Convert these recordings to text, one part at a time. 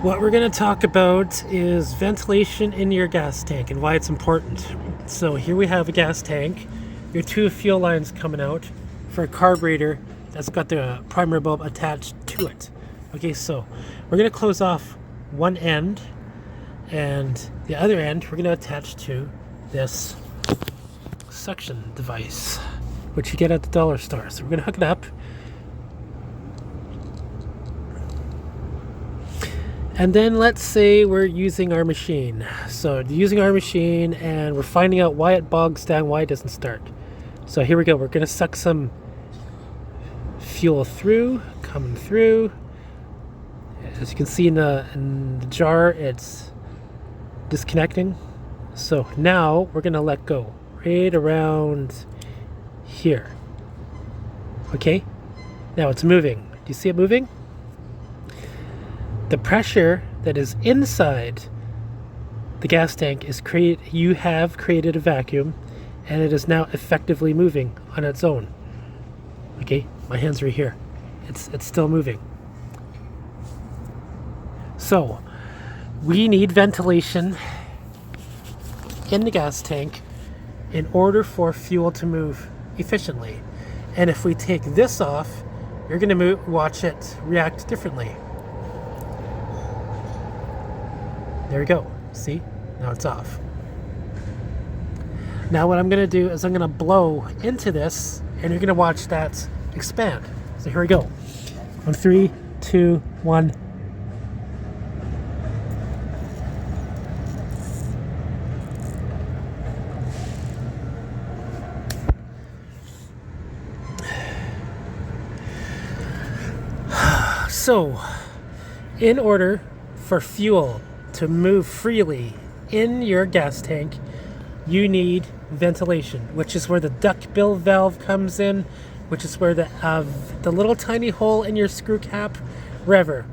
What we're going to talk about is ventilation in your gas tank and why it's important. So here we have a gas tank, your two fuel lines coming out for a carburetor that's got the primer bulb attached to it. Okay, so we're going to close off one end, and the other end we're going to attach to this suction device, which you get at the dollar store. So we're going to hook it up. And then let's say we're using our machine. So using our machine and we're finding out why it bogs down, why it doesn't start. So here we go. We're going to suck some fuel through, coming through. As you can see in the jar, it's disconnecting. So now we're going to let go right around here. Okay, now it's moving. Do you see it moving? The pressure that is inside the gas tank is you have created a vacuum, and it is now effectively moving on its own. Okay, my hands are here. It's still moving. So we need ventilation in the gas tank in order for fuel to move efficiently. And if we take this off, you're going to watch it react differently. There we go. See? Now it's off. Now what I'm going to do is I'm going to blow into this, and you're going to watch that expand. So here we go. On 3, 2, 1. So, in order for fuel to move freely in your gas tank, you need ventilation, which is where the duckbill valve comes in, which is where the little tiny hole in your screw cap, wherever.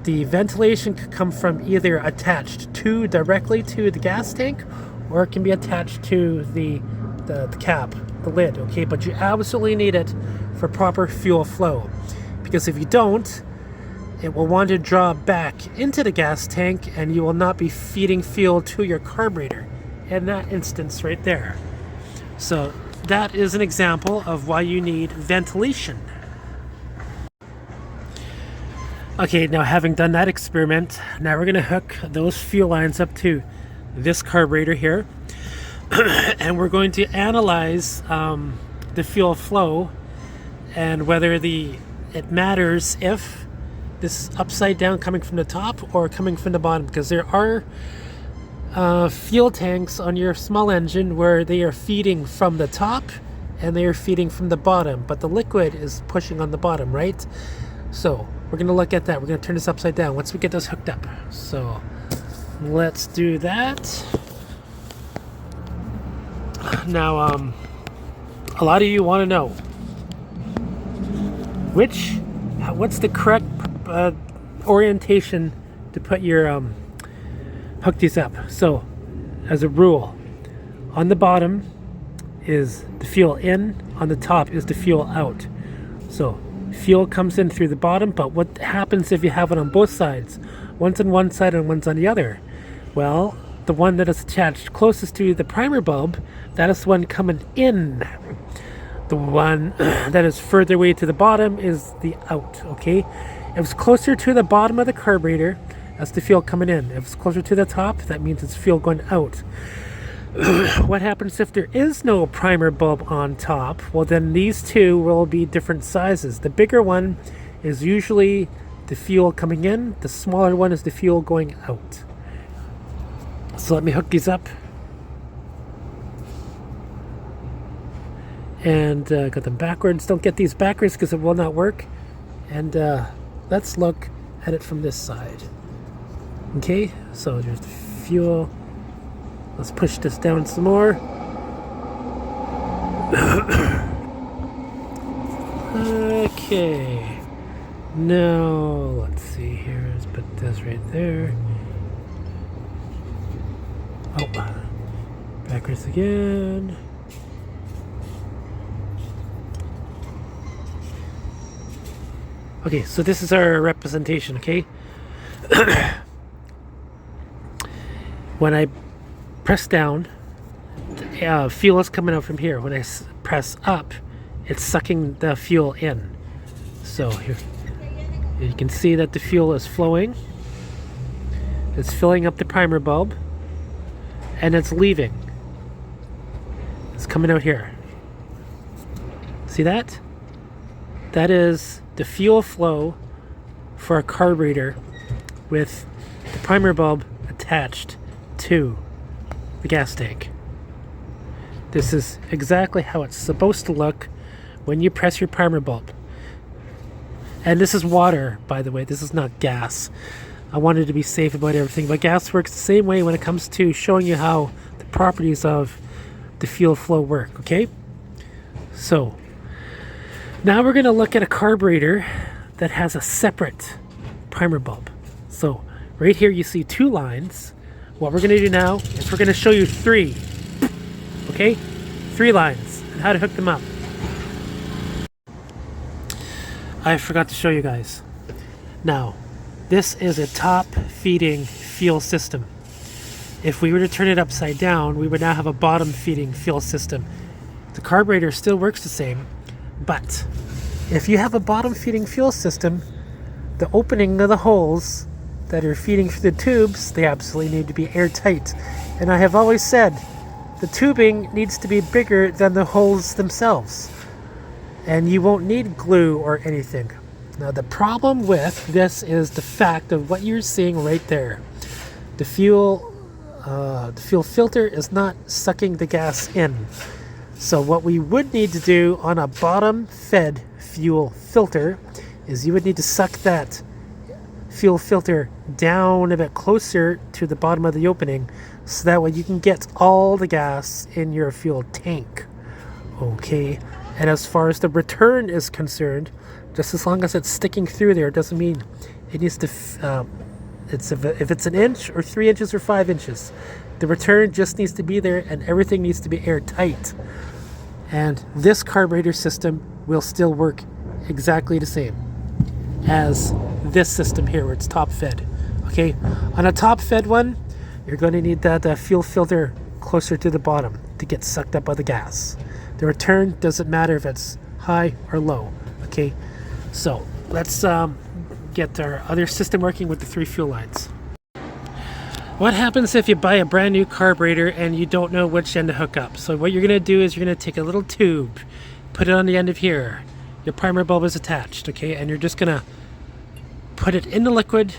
The ventilation could come from either attached directly to the gas tank, or it can be attached to the cap, the lid, okay? But you absolutely need it for proper fuel flow, because if you don't, it will want to draw back into the gas tank, and you will not be feeding fuel to your carburetor in that instance right there. So that is an example of why you need ventilation. Okay, now having done that experiment, now we're going to hook those fuel lines up to this carburetor here, and we're going to analyze the fuel flow and whether it matters if this is upside down coming from the top or coming from the bottom, because there are fuel tanks on your small engine where they are feeding from the top and they are feeding from the bottom, but the liquid is pushing on the bottom, right? So we're going to look at that. We're going to turn this upside down once we get this hooked up. So let's do that. Now a lot of you want to know what's the correct orientation to put your hook these up. So as a rule, on the bottom is the fuel in, on the top is the fuel out. So fuel comes in through the bottom, but what happens if you have it on both sides? One's on one side and one's on the other. Well, the one that is attached closest to the primer bulb, that is the one coming in. The one that is further away to the bottom is the out, okay? If it's closer to the bottom of the carburetor, that's the fuel coming in. If it's closer to the top, that means it's fuel going out. What happens if there is no primer bulb on top? Well, then these two will be different sizes. The bigger one is usually the fuel coming in. The smaller one is the fuel going out. So let me hook these up. And got them backwards. Don't get these backwards because it will not work. And let's look at it from this side. Okay, so there's the fuel. Let's push this down some more. Okay. Now, let's see here. Let's put this right there. Oh, backwards again. Okay, so this is our representation, okay? When I press down, fuel is coming out from here. When I press up, it's sucking the fuel in. So here you can see that the fuel is flowing. It's filling up the primer bulb, and it's leaving. It's coming out here. See that? That is the fuel flow for a carburetor with the primer bulb attached to the gas tank. This is exactly how it's supposed to look when you press your primer bulb. And this is water, by the way. This is not gas. I wanted to be safe about everything, but gas works the same way when it comes to showing you how the properties of the fuel flow work, okay? So, now we're going to look at a carburetor that has a separate primer bulb. So, right here you see 2 lines. What we're going to do now is we're going to show you 3. Okay? 3 lines and how to hook them up. I forgot to show you guys. Now, this is a top feeding fuel system. If we were to turn it upside down, we would now have a bottom feeding fuel system. The carburetor still works the same, but if you have a bottom feeding fuel system, the opening of the holes that are feeding through the tubes, they absolutely need to be airtight. And I have always said, the tubing needs to be bigger than the holes themselves. And you won't need glue or anything. Now the problem with this is the fact of what you're seeing right there. The fuel filter is not sucking the gas in. So what we would need to do on a bottom fed fuel filter is you would need to suck that fuel filter down a bit closer to the bottom of the opening, so that way you can get all the gas in your fuel tank. Okay, and as far as the return is concerned, just as long as it's sticking through there, it doesn't mean it needs to if it's 1 inch or 3 inches or 5 inches, the return just needs to be there, and everything needs to be airtight. And this carburetor system will still work exactly the same as this system here, where it's top fed. Okay, on a top fed one, you're going to need that fuel filter closer to the bottom to get sucked up by the gas. The return doesn't matter if it's high or low. Okay, so let's get our other system working with the 3 fuel lines. What happens if you buy a brand new carburetor and you don't know which end to hook up? So what you're going to do is you're going to take a little tube, put it on the end of here. Your primer bulb is attached, okay, and you're just going to put it in the liquid,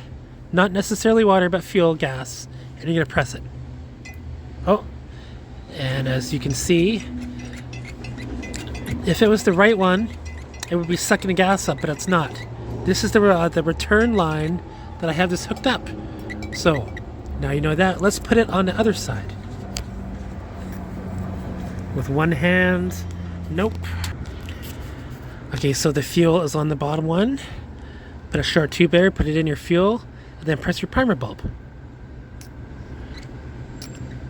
not necessarily water, but fuel gas, and you're going to press it. Oh, and as you can see, if it was the right one, it would be sucking the gas up, but it's not. This is the return line that I have this hooked up. So now you know that. Let's put it on the other side. With one hand, nope. Okay, so the fuel is on the bottom one. Put a short tube there, put it in your fuel, and then press your primer bulb.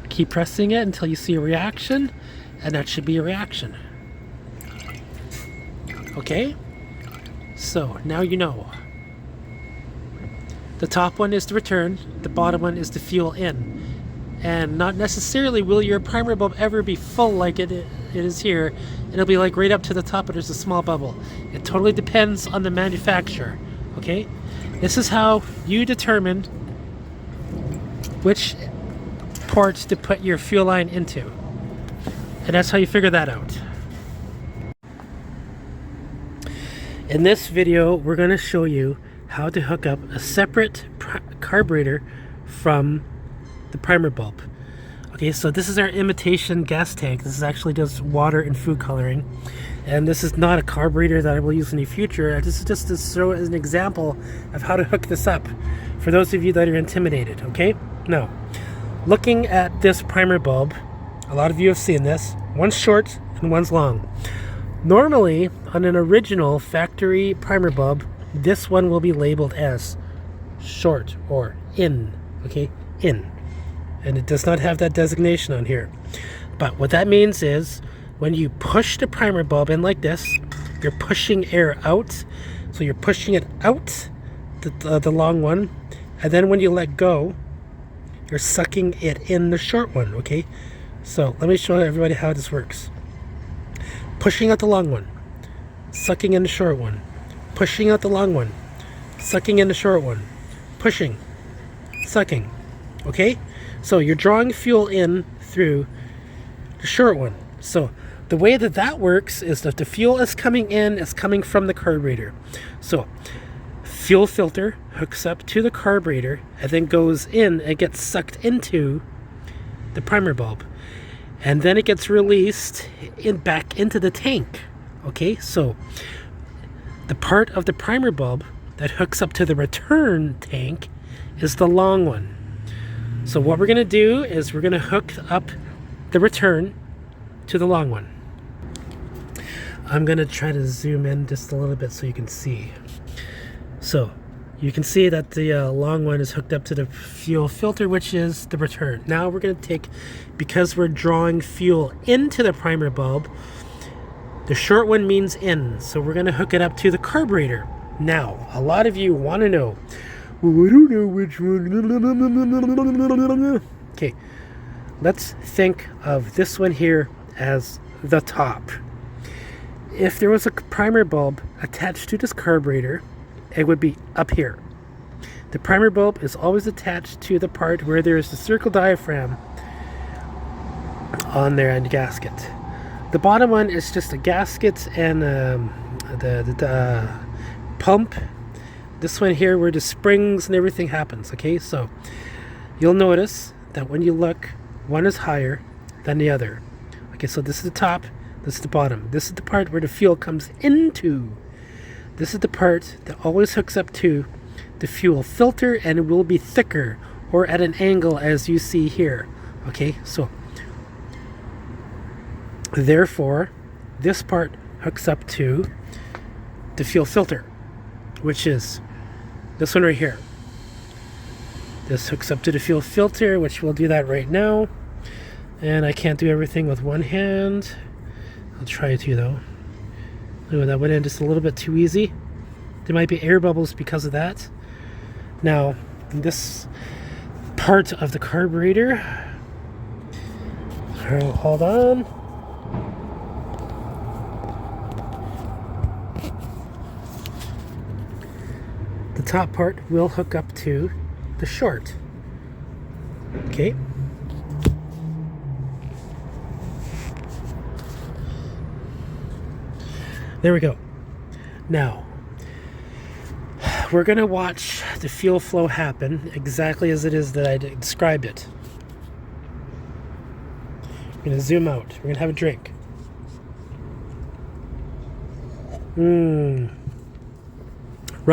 Keep pressing it until you see a reaction, and that should be a reaction. Okay? So, now you know. The top one is the return, the bottom one is the fuel in. And not necessarily will your primer bulb ever be full like it is here. It'll be like right up to the top, but there's a small bubble. It totally depends on the manufacturer. Okay? This is how you determine which port to put your fuel line into. And that's how you figure that out. In this video, we're going to show you how to hook up a separate carburetor from the primer bulb. Okay, so this is our imitation gas tank. This is actually just water and food coloring. And this is not a carburetor that I will use in the future. This is just to show as an example of how to hook this up for those of you that are intimidated, okay? Now, looking at this primer bulb, a lot of you have seen this. One's short and one's long. Normally, on an original factory primer bulb, this one will be labeled as short or in, okay? In. And it does not have that designation on here. But what that means is when you push the primer bulb in like this, you're pushing air out. So you're pushing it out, the long one, And then when you let go, you're sucking it in the short one, okay? So let me show everybody how this works. Pushing out the long one, sucking in the short one, pushing out the long one, sucking in the short one, pushing, sucking, okay? So you're drawing fuel in through the short one. So the way that that works is that the fuel is coming in, it's coming from the carburetor. So fuel filter hooks up to the carburetor and then goes in and gets sucked into the primer bulb. And then it gets released back into the tank. Okay, so the part of the primer bulb that hooks up to the return tank is the long one. So what we're going to do is we're going to hook up the return to the long one. I'm going to try to zoom in just a little bit so you can see. So you can see that the long one is hooked up to the fuel filter, which is the return. Now we're going to take, because we're drawing fuel into the primer bulb, the short one means in, so we're going to hook it up to the carburetor. Now, a lot of you want to know, well, I don't know which one. Okay, let's think of this one here as the top. If there was a primer bulb attached to this carburetor, it would be up here. The primer bulb is always attached to the part where there is the circle diaphragm on there and gasket. The bottom one is just a gasket and the pump. This one here where the springs and everything happens. Okay, so you'll notice that when you look, one is higher than the other. Okay, so this is the top, this is the bottom. This is the part where the fuel comes into. This is the part that always hooks up to the fuel filter, and it will be thicker or at an angle as you see here. Okay, so therefore this part hooks up to the fuel filter, which is this one right here. This hooks up to the fuel filter, which we'll do that right now. And I can't do everything with one hand. I'll try to though. Oh, that went in just a little bit too easy. There might be air bubbles because of that. Now, this part of the carburetor, hold on. The top part will hook up to the short. Okay. There we go. Now, we're going to watch the fuel flow happen exactly as it is that I described it. We're going to zoom out. We're going to have a drink. Rum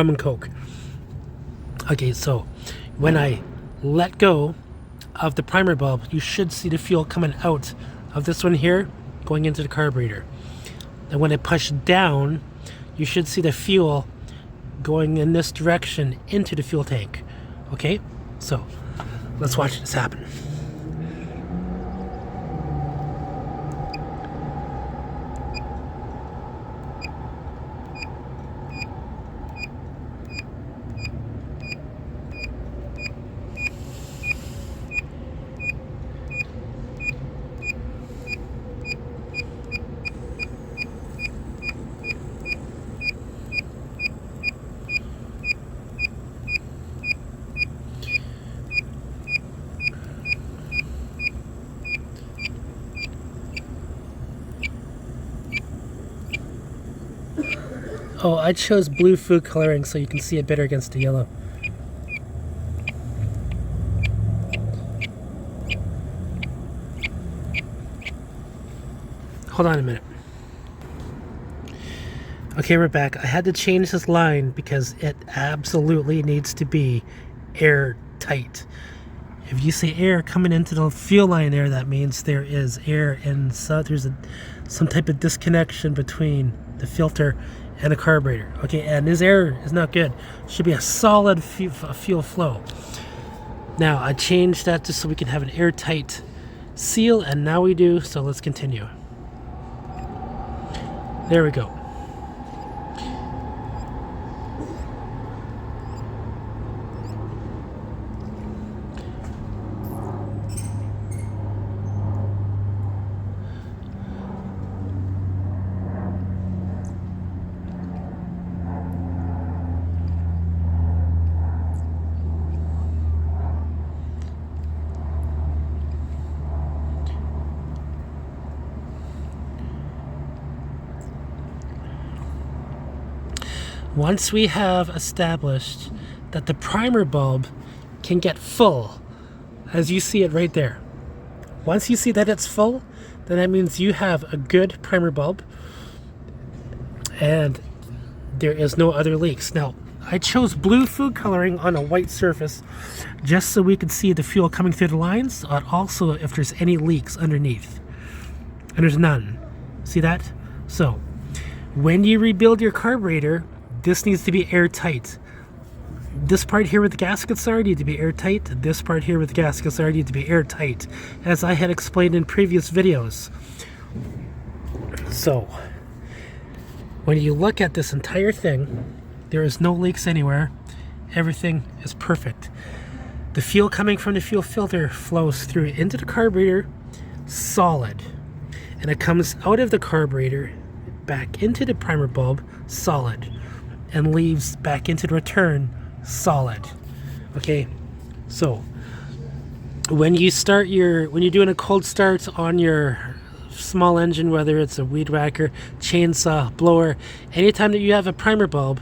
and Coke. Okay, so when I let go of the primer bulb, you should see the fuel coming out of this one here, going into the carburetor. And when I push down, you should see the fuel going in this direction into the fuel tank. Okay, so let's watch this happen. Oh, I chose blue food coloring so you can see it better against the yellow. Hold on a minute. Okay, we're back. I had to change this line because it absolutely needs to be airtight. If you see air coming into the fuel line there, that means there is air and so there's some type of disconnection between the filter and the carburetor. Okay, and this air is not good. It should be a solid fuel flow. Now, I changed that just so we can have an airtight seal, and now we do, so let's continue. There we go. Once we have established that the primer bulb can get full, as you see it right there, once you see that it's full, then that means you have a good primer bulb and there is no other leaks. Now, I chose blue food coloring on a white surface just so we could see the fuel coming through the lines, and also if there's any leaks underneath. And there's none. See that? So, when you rebuild your carburetor, this needs to be airtight. This part here with the gaskets are need to be airtight. This part here with the gaskets are need to be airtight, as I had explained in previous videos. So, when you look at this entire thing, there is no leaks anywhere. Everything is perfect. The fuel coming from the fuel filter flows through into the carburetor solid, and it comes out of the carburetor back into the primer bulb solid, and leaves back into the return solid. Okay, so when you're doing a cold start on your small engine, whether it's a weed whacker, chainsaw, blower, anytime that you have a primer bulb,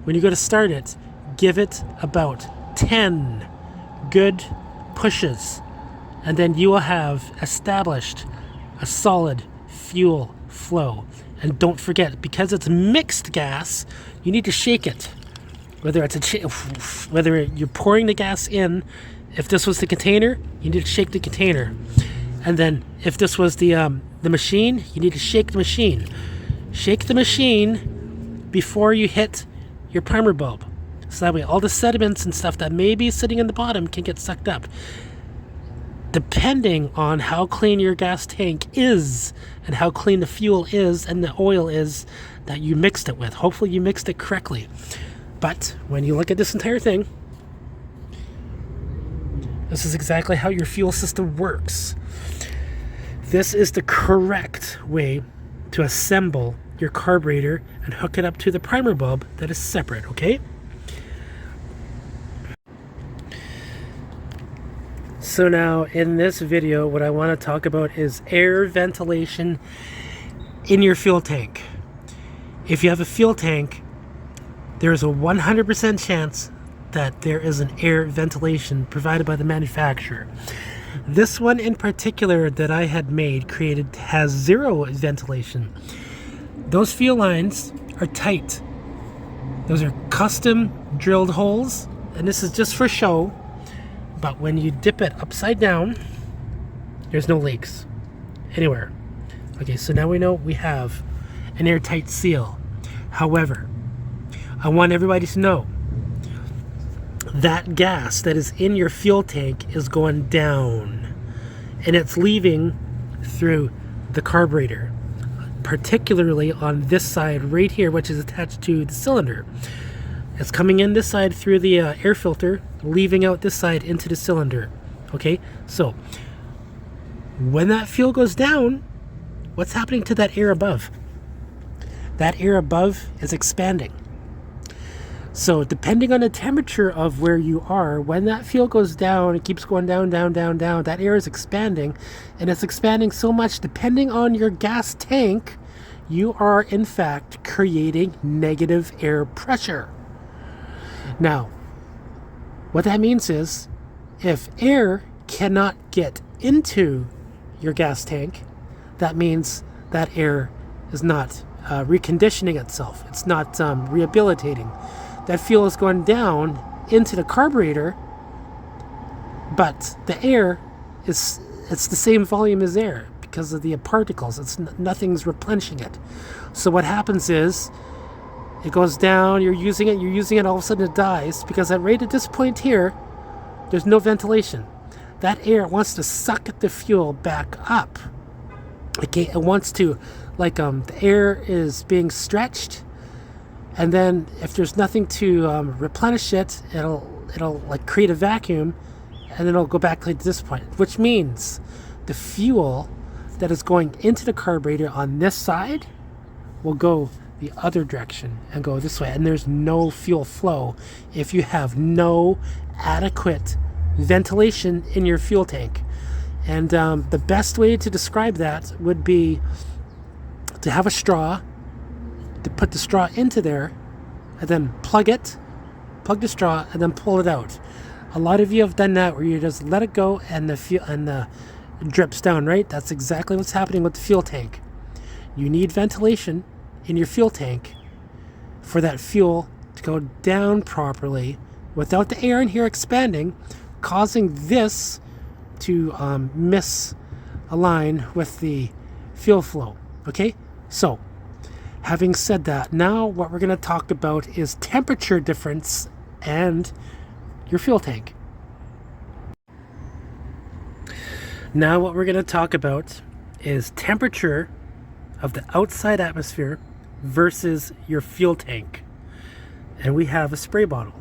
when you go to start it, give it about 10 good pushes, and then you will have established a solid fuel flow. And don't forget, because it's mixed gas, you need to shake it. Whether you're pouring the gas in, if this was the container, you need to shake the container. And then if this was the machine, you need to shake the machine. Shake the machine before you hit your primer bulb. So that way all the sediments and stuff that may be sitting in the bottom can get sucked up. Depending on how clean your gas tank is and how clean the fuel is and the oil is that you mixed it with. Hopefully you mixed it correctly. But when you look at this entire thing, this is exactly how your fuel system works. This is the correct way to assemble your carburetor and hook it up to the primer bulb that is separate, okay? So now in this video, what I want to talk about is air ventilation in your fuel tank. If you have a fuel tank, there is a 100% chance that there is an air ventilation provided by the manufacturer. This one in particular that I had created has zero ventilation. Those fuel lines are tight. Those are custom drilled holes, and this is just for show. But when you dip it upside down, there's no leaks anywhere. Okay, so now we know we have an airtight seal. However, I want everybody to know that gas that is in your fuel tank is going down, and it's leaving through the carburetor, particularly on this side right here, which is attached to the cylinder. It's coming in this side through the air filter, leaving out this side into the cylinder. Okay, so when that fuel goes down, what's happening to that air above? That air above is expanding. So depending on the temperature of where you are, when that fuel goes down, it keeps going down, down, down, down, that air is expanding, and it's expanding so much, depending on your gas tank, you are in fact creating negative air pressure. Now, what that means is, if air cannot get into your gas tank, that means that air is not reconditioning itself. It's not rehabilitating. That fuel is going down into the carburetor, but the air it's the same volume as air because of the particles. Nothing's replenishing it. So what happens is, it goes down, you're using it, all of a sudden it dies, because right at this point here, there's no ventilation. That air wants to suck the fuel back up. Okay, it wants to, the air is being stretched, and then if there's nothing to replenish it, it'll create a vacuum, and then it'll go back to this point, which means the fuel that is going into the carburetor on this side will go the other direction and go this way, and there's no fuel flow if you have no adequate ventilation in your fuel tank. And the best way to describe that would be to have a straw, to put the straw into there, and then plug the straw, and then pull it out. A lot of you have done that where you just let it go and the drips down, right? That's exactly what's happening with the fuel tank. You need ventilation in your fuel tank for that fuel to go down properly without the air in here expanding, causing this to misalign with the fuel flow. Okay, so having said that, now what we're going to talk about is temperature difference and your fuel tank. Now what we're going to talk about is temperature of the outside atmosphere versus your fuel tank. And we have a spray bottle.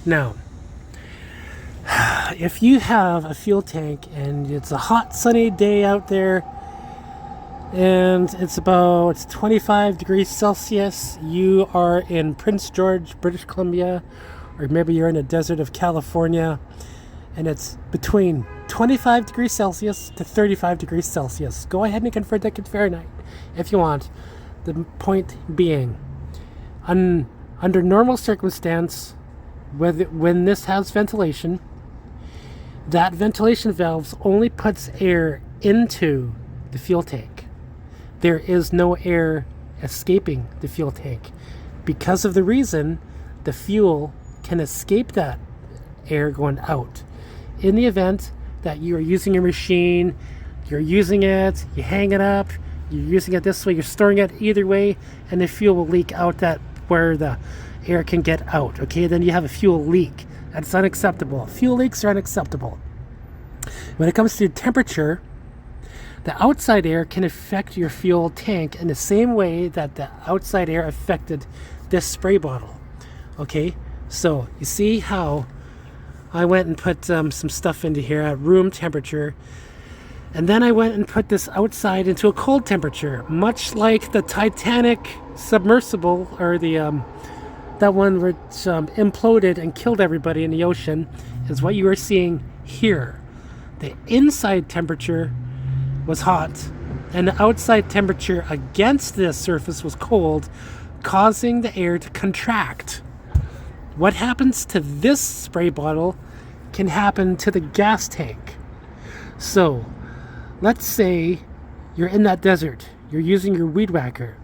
Now, if you have a fuel tank and it's a hot sunny day out there and it's about 25 degrees Celsius, you are in Prince George, British Columbia, or maybe you're in a desert of California, and it's between 25 degrees Celsius to 35 degrees Celsius. Go ahead and convert that to Fahrenheit if you want. The point being, under normal circumstance, when this has ventilation, that ventilation valve only puts air into the fuel tank. There is no air escaping the fuel tank because of the reason the fuel can escape that air going out. In the event that you are using your machine, you're using it, you hang it up, you're using it this way, you're storing it either way, and the fuel will leak out that where the air can get out. Okay, then you have a fuel leak. That's unacceptable. Fuel leaks are unacceptable. When it comes to temperature, the outside air can affect your fuel tank in the same way that the outside air affected this spray bottle. Okay, so you see how I went and put some stuff into here at room temperature, and then I went and put this outside into a cold temperature, much like the Titanic submersible, or the that one which imploded and killed everybody in the ocean, is what you are seeing here. The inside temperature was hot, and the outside temperature against this surface was cold, causing the air to contract. What happens to this spray bottle can happen to the gas tank. So, let's say you're in that desert, you're using your weed whacker,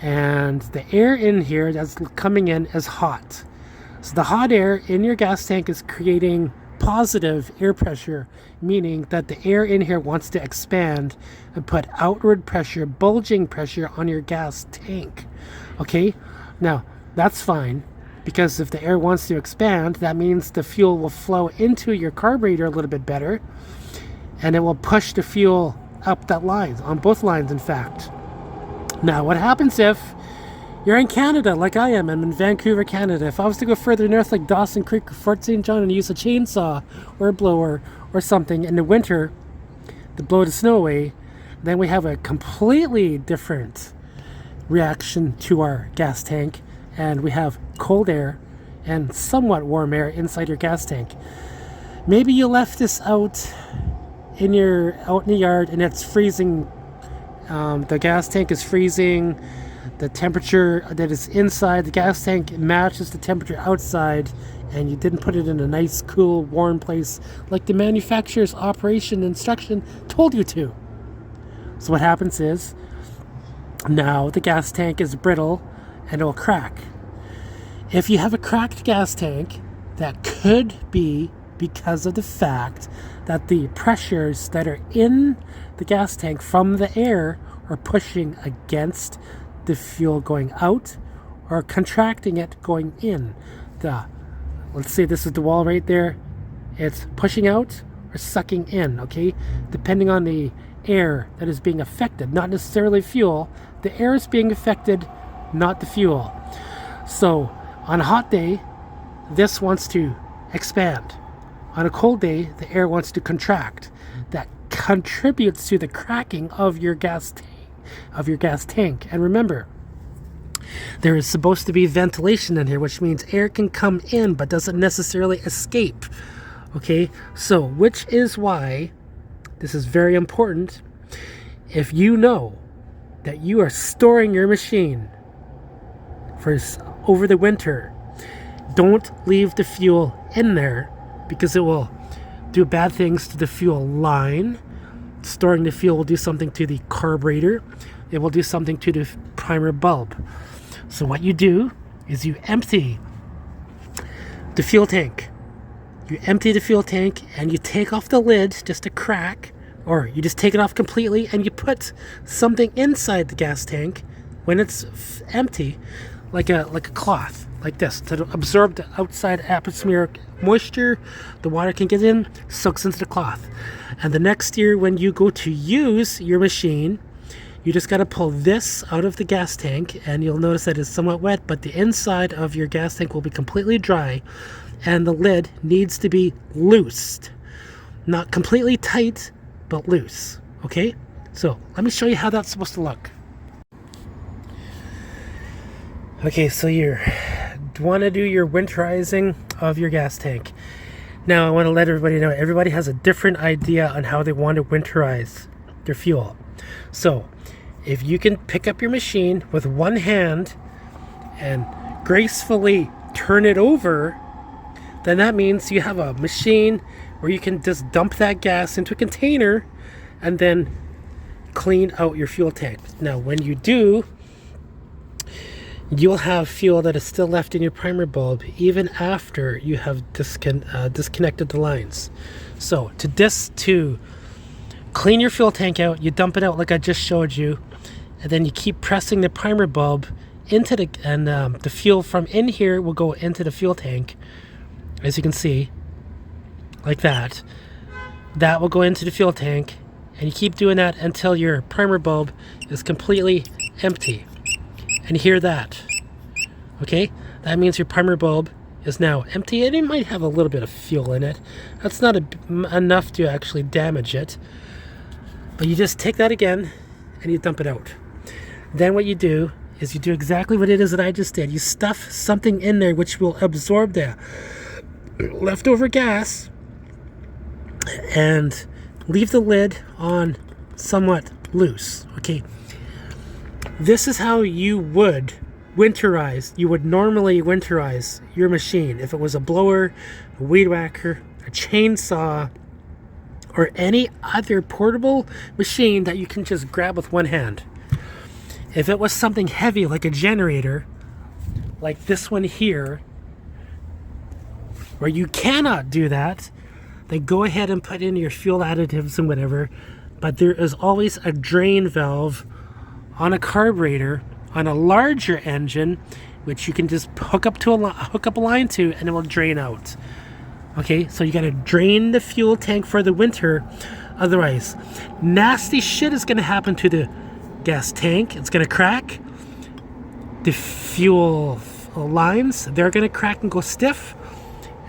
and the air in here that's coming in is hot. So the hot air in your gas tank is creating positive air pressure, meaning that the air in here wants to expand and put outward pressure, bulging pressure on your gas tank. Okay, now that's fine, because if the air wants to expand, that means the fuel will flow into your carburetor a little bit better, and it will push the fuel up that line, on both lines in fact. Now what happens if you're in Canada like I am? I'm in Vancouver, Canada. If I was to go further north like Dawson Creek or Fort St. John and use a chainsaw or a blower or something in the winter to blow the snow away, then we have a completely different reaction to our gas tank, and we have cold air and somewhat warm air inside your gas tank. Maybe you left this out in the yard and it's freezing. The gas tank is freezing. The temperature that is inside the gas tank matches the temperature outside, and you didn't put it in a nice, cool, warm place like the manufacturer's operation instruction told you to. So what happens is, now the gas tank is brittle and it will crack. If you have a cracked gas tank, that could be because of the fact that the pressures that are in the gas tank from the air are pushing against the fuel going out or contracting it going in. Let's say this is the wall right there. It's pushing out or sucking in, okay? Depending on the air that is being affected, not necessarily fuel. The air is being affected, not the fuel. So on a hot day, this wants to expand. On a cold day, the air wants to contract. That contributes to the cracking of your gas tank. And remember, there is supposed to be ventilation in here, which means air can come in but doesn't necessarily escape. Okay, so which is why this is very important. If you know that you are storing your machine for over the winter. Don't leave the fuel in there because it will do bad things to the fuel line. Storing the fuel will do something to the carburetor. It will do something to the primer bulb. So what you do is you empty the fuel tank. You empty the fuel tank and you take off the lid, just a crack, or you just take it off completely and you put something inside the gas tank when it's empty, like a cloth, like this, to absorb the outside atmospheric moisture. The water can get in, soaks into the cloth. And the next year when you go to use your machine, you just got to pull this out of the gas tank, and you'll notice that it's somewhat wet, but the inside of your gas tank will be completely dry, and the lid needs to be loosed. Not completely tight, but loose. Okay? So let me show you how that's supposed to look. Okay, so you want to do your winterizing of your gas tank. Now I want to let everybody know, everybody has a different idea on how they want to winterize their fuel. So if you can pick up your machine with one hand and gracefully turn it over, then that means you have a machine where you can just dump that gas into a container and then clean out your fuel tank. Now when you do, you'll have fuel that is still left in your primer bulb even after you have disconnected the lines. So to clean your fuel tank out, you dump it out like I just showed you, and then you keep pressing the primer bulb into the fuel from in here will go into the fuel tank, as you can see, like that. That will go into the fuel tank, and you keep doing that until your primer bulb is completely empty. And hear that. Okay? That means your primer bulb is now empty, and it might have a little bit of fuel in it. That's not enough to actually damage it. But you just take that again and you dump it out. Then what you do is you do exactly what it is that I just did. You stuff something in there which will absorb the leftover gas and leave the lid on somewhat loose. Okay. This is how you would winterize. You would normally winterize your machine if it was a blower, a weed whacker, a chainsaw, or any other portable machine that you can just grab with one hand. If it was something heavy like a generator, like this one here, where you cannot do that, then go ahead and put in your fuel additives and whatever, but there is always a drain valve on a carburetor on a larger engine, which you can just hook up a line to, and it will drain out. Okay, so you got to drain the fuel tank for the winter, otherwise nasty shit is going to happen to the gas tank. It's going to crack. The fuel lines, they're going to crack and go stiff,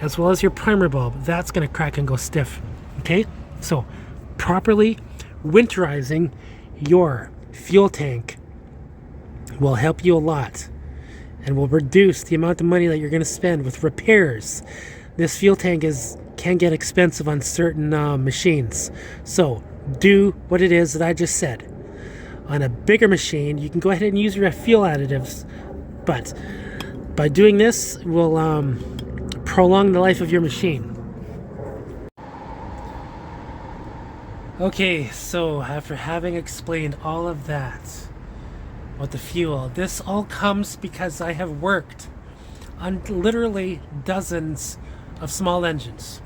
as well as your primer bulb, that's going to crack and go stiff. Okay, so properly winterizing your fuel tank will help you a lot and will reduce the amount of money that you're going to spend with repairs. This fuel tank can get expensive on certain machines. So do what it is that I just said. On a bigger machine, you can go ahead and use your fuel additives, but by doing this will prolong the life of your machine. Okay, so after having explained all of that about the fuel, this all comes because I have worked on literally dozens of small engines,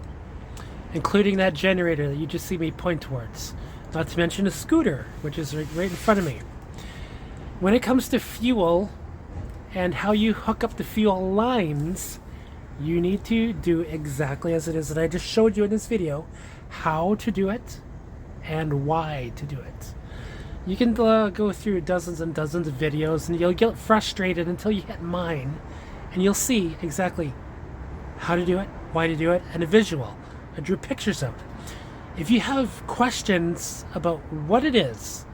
including that generator that you just see me point towards, not to mention a scooter, which is right in front of me. When it comes to fuel and how you hook up the fuel lines, you need to do exactly as it is that I just showed you in this video, how to do it and why to do it. You can go through dozens and dozens of videos and you'll get frustrated until you hit mine, and you'll see exactly how to do it, why to do it, and a visual. I drew pictures of it. If you have questions about what it is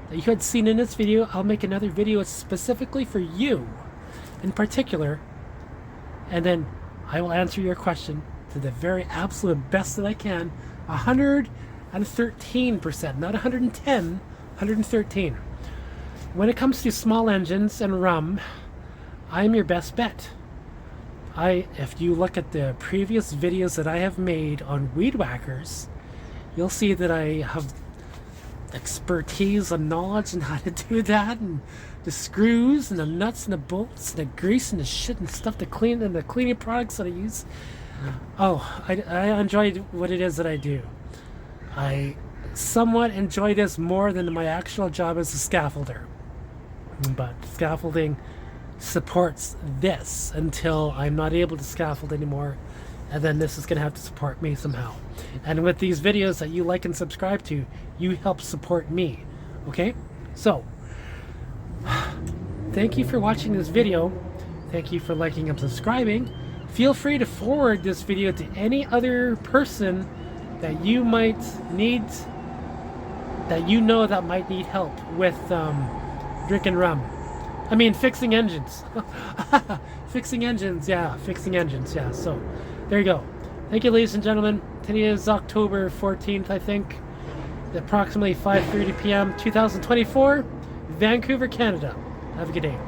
that you had seen in this video, I'll make another video specifically for you in particular, and then I will answer your question to the very absolute best that I can. 113%, not 110, 113. When it comes to small engines and rum, I'm your best bet. If you look at the previous videos that I have made on weed whackers, you'll see that I have expertise and knowledge on how to do that, and the screws and the nuts and the bolts and the grease and the shit and stuff to clean, and the cleaning products that I use. Oh, I enjoy what it is that I do. I somewhat enjoy this more than my actual job as a scaffolder. But scaffolding supports this until I'm not able to scaffold anymore, and then this is going to have to support me somehow. And with these videos that you like and subscribe to, you help support me. Okay? So, thank you for watching this video. Thank you for liking and subscribing. Feel free to forward this video to any other person that you might need, that you know that might need help with drinking rum. I mean, fixing engines. Fixing engines, yeah. So, there you go. Thank you, ladies and gentlemen. Today is October 14th, I think. Approximately 5:30 p.m. 2024, Vancouver, Canada. Have a good day.